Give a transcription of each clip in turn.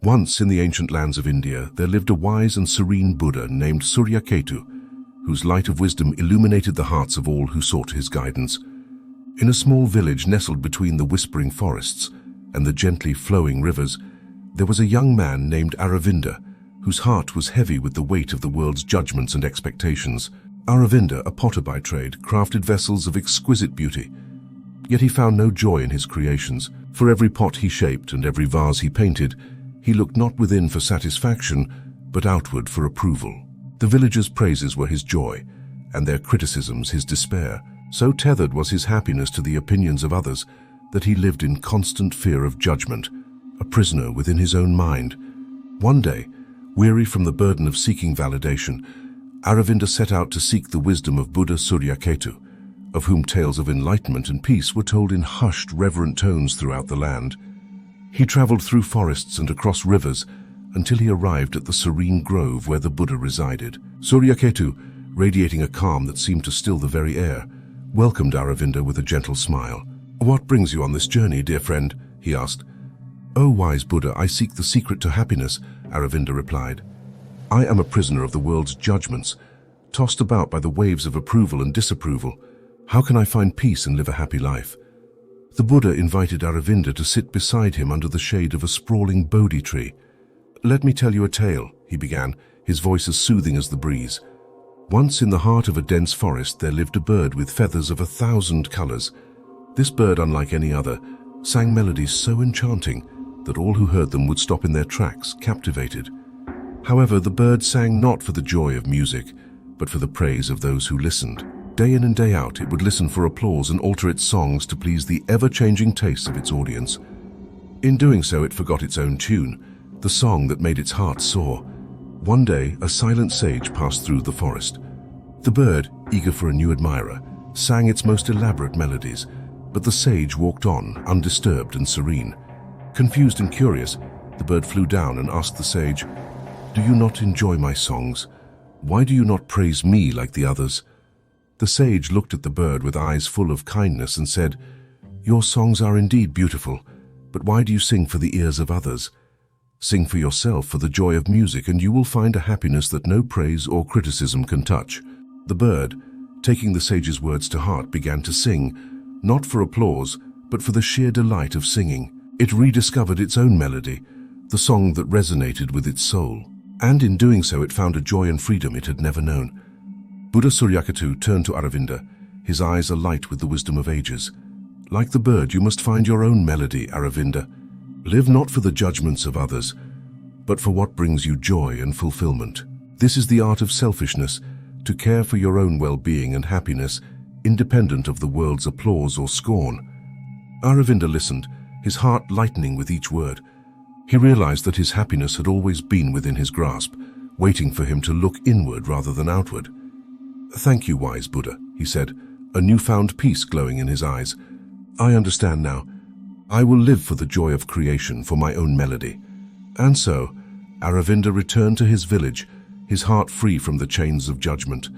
Once in the ancient lands of India, there lived a wise and serene Buddha named Suryaketu, whose light of wisdom illuminated the hearts of all who sought his guidance. In a small village nestled between the whispering forests and the gently flowing rivers, there was a young man named Aravinda, whose heart was heavy with the weight of the world's judgments and expectations. Aravinda, a potter by trade, crafted vessels of exquisite beauty. Yet he found no joy in his creations. For every pot he shaped and every vase he painted, he looked not within for satisfaction, but outward for approval. The villagers' praises were his joy, and their criticisms his despair. So tethered was his happiness to the opinions of others that he lived in constant fear of judgment, a prisoner within his own mind. One day, weary from the burden of seeking validation, Aravinda set out to seek the wisdom of Buddha Suryaketu, of whom tales of enlightenment and peace were told in hushed, reverent tones throughout the land. He traveled through forests and across rivers until he arrived at the serene grove where the Buddha resided. Suryaketu, radiating a calm that seemed to still the very air, welcomed Aravinda with a gentle smile. "What brings you on this journey, dear friend?" he asked. "O wise Buddha, I seek the secret to happiness," Aravinda replied. "I am a prisoner of the world's judgments, tossed about by the waves of approval and disapproval. How can I find peace and live a happy life?" The Buddha invited Aravinda to sit beside him under the shade of a sprawling Bodhi tree. "Let me tell you a tale," he began, his voice as soothing as the breeze. "Once in the heart of a dense forest there lived a bird with feathers of 1,000 colors. This bird, unlike any other, sang melodies so enchanting that all who heard them would stop in their tracks, captivated. However, the bird sang not for the joy of music, but for the praise of those who listened. Day in and day out, it would listen for applause and alter its songs to please the ever-changing tastes of its audience. In doing so, it forgot its own tune, the song that made its heart soar. One day, a silent sage passed through the forest. The bird, eager for a new admirer, sang its most elaborate melodies, but the sage walked on, undisturbed and serene. Confused and curious, the bird flew down and asked the sage, "Do you not enjoy my songs? Why do you not praise me like the others?" The sage looked at the bird with eyes full of kindness and said, "Your songs are indeed beautiful, but why do you sing for the ears of others? Sing for yourself for the joy of music, and you will find a happiness that no praise or criticism can touch." The bird, taking the sage's words to heart, began to sing, not for applause, but for the sheer delight of singing. It rediscovered its own melody, the song that resonated with its soul. And in doing so, it found a joy and freedom it had never known. Buddha Suryaketu turned to Aravinda, his eyes alight with the wisdom of ages. "Like the bird, you must find your own melody, Aravinda. Live not for the judgments of others, but for what brings you joy and fulfillment. This is the art of selfishness, to care for your own well-being and happiness, independent of the world's applause or scorn." Aravinda listened, his heart lightening with each word. He realized that his happiness had always been within his grasp, waiting for him to look inward rather than outward. "Thank you, wise Buddha," he said, a newfound peace glowing in his eyes. "I understand now. I will live for the joy of creation, for my own melody." And so, Aravinda returned to his village, his heart free from the chains of judgment.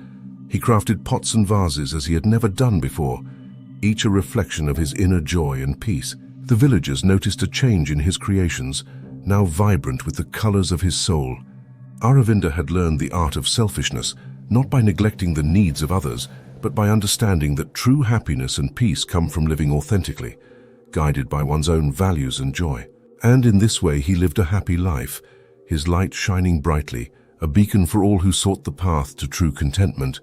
He crafted pots and vases as he had never done before, each a reflection of his inner joy and peace. The villagers noticed a change in his creations, now vibrant with the colors of his soul. Aravinda had learned the art of selfishness, not by neglecting the needs of others, but by understanding that true happiness and peace come from living authentically, guided by one's own values and joy. And in this way he lived a happy life, his light shining brightly, a beacon for all who sought the path to true contentment.